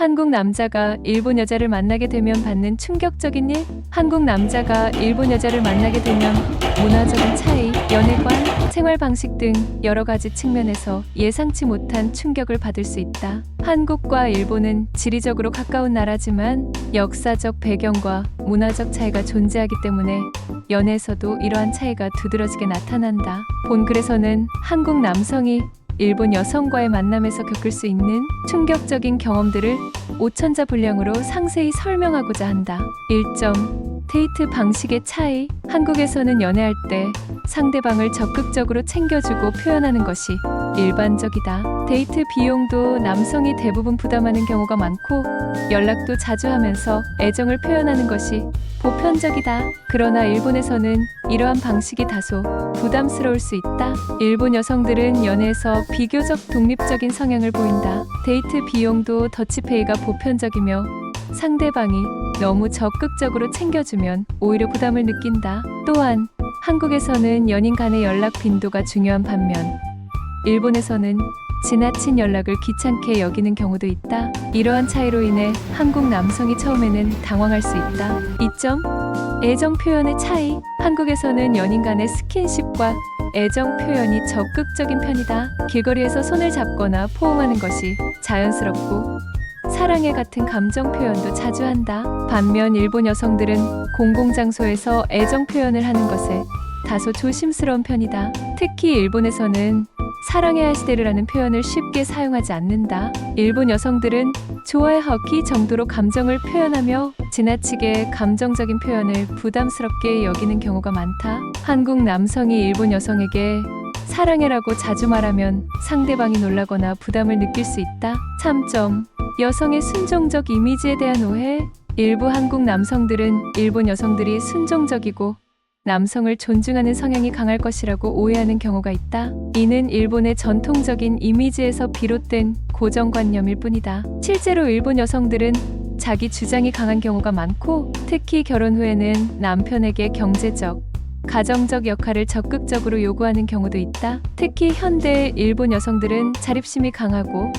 한국 남자가 일본 여자를 만나게 되면 받는 충격적인 일? 한국 남자가 일본 여자를 만나게 되면 문화적인 차이, 연애관, 생활 방식 등 여러 가지 측면에서 예상치 못한 충격을 받을 수 있다. 한국과 일본은 지리적으로 가까운 나라지만 역사적 배경과 문화적 차이가 존재하기 때문에 연애에서도 이러한 차이가 두드러지게 나타난다. 본 글에서는 한국 남성이 일본 여성과의 만남에서 겪을 수 있는 충격적인 경험들을 오천자 분량으로 상세히 설명하고자 한다. 1점. 데이트 방식의 차이. 한국에서는 연애할 때 상대방을 적극적으로 챙겨주고 표현하는 것이 일반적이다. 데이트 비용도 남성이 대부분 부담하는 경우가 많고 연락도 자주 하면서 애정을 표현하는 것이 보편적이다. 그러나 일본에서는 이러한 방식이 다소 부담스러울 수 있다. 일본 여성들은 연애에서 비교적 독립적인 성향을 보인다. 데이트 비용도 더치페이가 보편적이며 상대방이 너무 적극적으로 챙겨주면 오히려 부담을 느낀다. 또한 한국에서는 연인 간의 연락 빈도가 중요한 반면 일본에서는 지나친 연락을 귀찮게 여기는 경우도 있다. 이러한 차이로 인해 한국 남성이 처음에는 당황할 수 있다. 2점. 애정 표현의 차이. 한국에서는 연인 간의 스킨십과 애정 표현이 적극적인 편이다. 길거리에서 손을 잡거나 포옹하는 것이 자연스럽고 사랑해 같은 감정 표현도 자주 한다. 반면 일본 여성들은 공공장소에서 애정 표현을 하는 것에 다소 조심스러운 편이다. 특히 일본에서는 사랑해 하시데르라는 표현을 쉽게 사용하지 않는다. 일본 여성들은 좋아해 하기 정도로 감정을 표현하며 지나치게 감정적인 표현을 부담스럽게 여기는 경우가 많다. 한국 남성이 일본 여성에게 사랑해라고 자주 말하면 상대방이 놀라거나 부담을 느낄 수 있다. 3점. 여성의 순종적 이미지에 대한 오해. 일부 한국 남성들은 일본 여성들이 순종적이고 남성을 존중하는 성향이 강할 것이라고 오해하는 경우가 있다. 이는 일본의 전통적인 이미지에서 비롯된 고정관념일 뿐이다. 실제로 일본 여성들은 자기 주장이 강한 경우가 많고 특히 결혼 후에는 남편에게 경제적, 가정적 역할을 적극적으로 요구하는 경우도 있다. 특히 현대 일본 여성들은 자립심이 강하고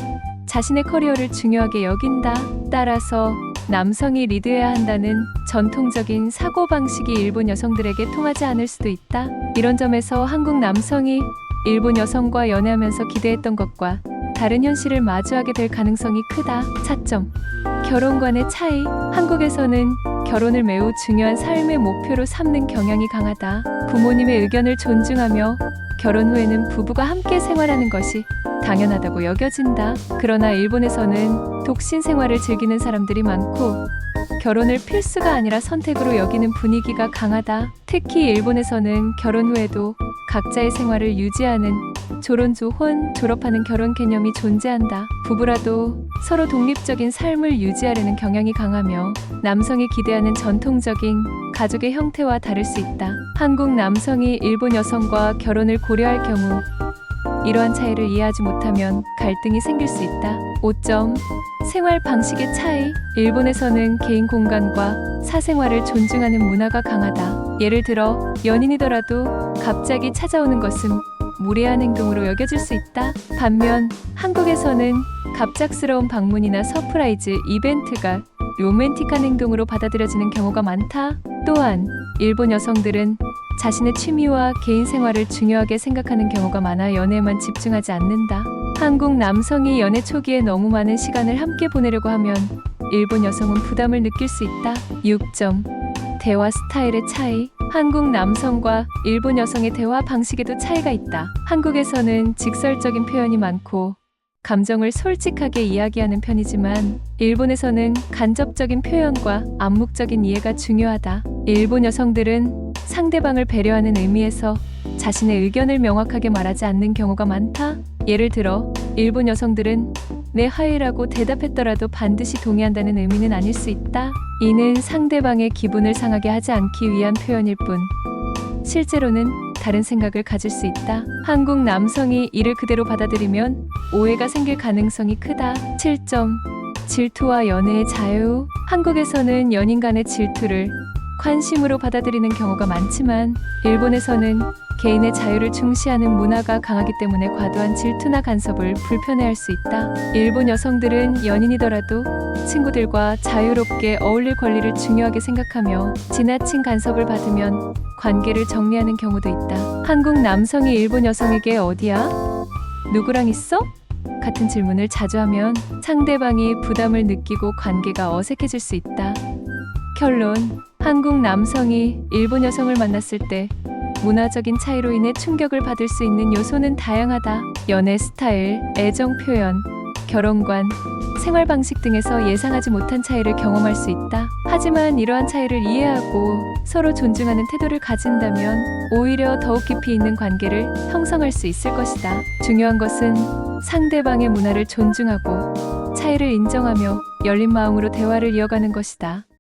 자신의 커리어를 중요하게 여긴다. 따라서 남성이 리드해야 한다는 전통적인 사고방식이 일본 여성들에게 통하지 않을 수도 있다. 이런 점에서 한국 남성이 일본 여성과 연애하면서 기대했던 것과 다른 현실을 마주하게 될 가능성이 크다. 4점. 결혼관의 차이. 한국에서는 결혼을 매우 중요한 삶의 목표로 삼는 경향이 강하다. 부모님의 의견을 존중하며 결혼 후에는 부부가 함께 생활하는 것이 당연하다고 여겨진다. 그러나 일본에서는 독신 생활을 즐기는 사람들이 많고 결혼을 필수가 아니라 선택으로 여기는 분위기가 강하다. 특히 일본에서는 결혼 후에도 각자의 생활을 유지하는 조론조혼, 졸업하는 결혼 개념이 존재한다. 부부라도 서로 독립적인 삶을 유지하려는 경향이 강하며 남성이 기대하는 전통적인 가족의 형태와 다를 수 있다. 한국 남성이 일본 여성과 결혼을 고려할 경우 이러한 차이를 이해하지 못하면 갈등이 생길 수 있다. 5점. 생활 방식의 차이. 일본에서는 개인 공간과 사생활을 존중하는 문화가 강하다. 예를 들어 연인이더라도 갑자기 찾아오는 것은 무례한 행동으로 여겨질 수 있다. 반면 한국에서는 갑작스러운 방문이나 서프라이즈 이벤트가 로맨틱한 행동으로 받아들여지는 경우가 많다. 또한 일본 여성들은 자신의 취미와 개인 생활을 중요하게 생각하는 경우가 많아 연애에만 집중하지 않는다. 한국 남성이 연애 초기에 너무 많은 시간을 함께 보내려고 하면 일본 여성은 부담을 느낄 수 있다. 6점. 대화 스타일의 차이. 한국 남성과 일본 여성의 대화 방식에도 차이가 있다. 한국에서는 직설적인 표현이 많고 감정을 솔직하게 이야기하는 편이지만 일본에서는 간접적인 표현과 암묵적인 이해가 중요하다. 일본 여성들은 상대방을 배려하는 의미에서 자신의 의견을 명확하게 말하지 않는 경우가 많다. 예를 들어 일본 여성들은 네 하이라고 대답했더라도 반드시 동의한다는 의미는 아닐 수 있다. 이는 상대방의 기분을 상하게 하지 않기 위한 표현일 뿐 실제로는 다른 생각을 가질 수 있다. 한국 남성이 이를 그대로 받아들이면 오해가 생길 가능성이 크다. 7점. 질투와 연애의 자유. 한국에서는 연인 간의 질투를 관심으로 받아들이는 경우가 많지만 일본에서는 개인의 자유를 중시하는 문화가 강하기 때문에 과도한 질투나 간섭을 불편해할 수 있다. 일본 여성들은 연인이더라도 친구들과 자유롭게 어울릴 권리를 중요하게 생각하며 지나친 간섭을 받으면 관계를 정리하는 경우도 있다. 한국 남성이 일본 여성에게 어디야? 누구랑 있어? 같은 질문을 자주 하면 상대방이 부담을 느끼고 관계가 어색해질 수 있다. 결론: 한국 남성이 일본 여성을 만났을 때 문화적인 차이로 인해 충격을 받을 수 있는 요소는 다양하다. 연애 스타일, 애정 표현, 결혼관, 생활 방식 등에서 예상하지 못한 차이를 경험할 수 있다. 하지만 이러한 차이를 이해하고 서로 존중하는 태도를 가진다면 오히려 더욱 깊이 있는 관계를 형성할 수 있을 것이다. 중요한 것은 상대방의 문화를 존중하고 차이를 인정하며 열린 마음으로 대화를 이어가는 것이다.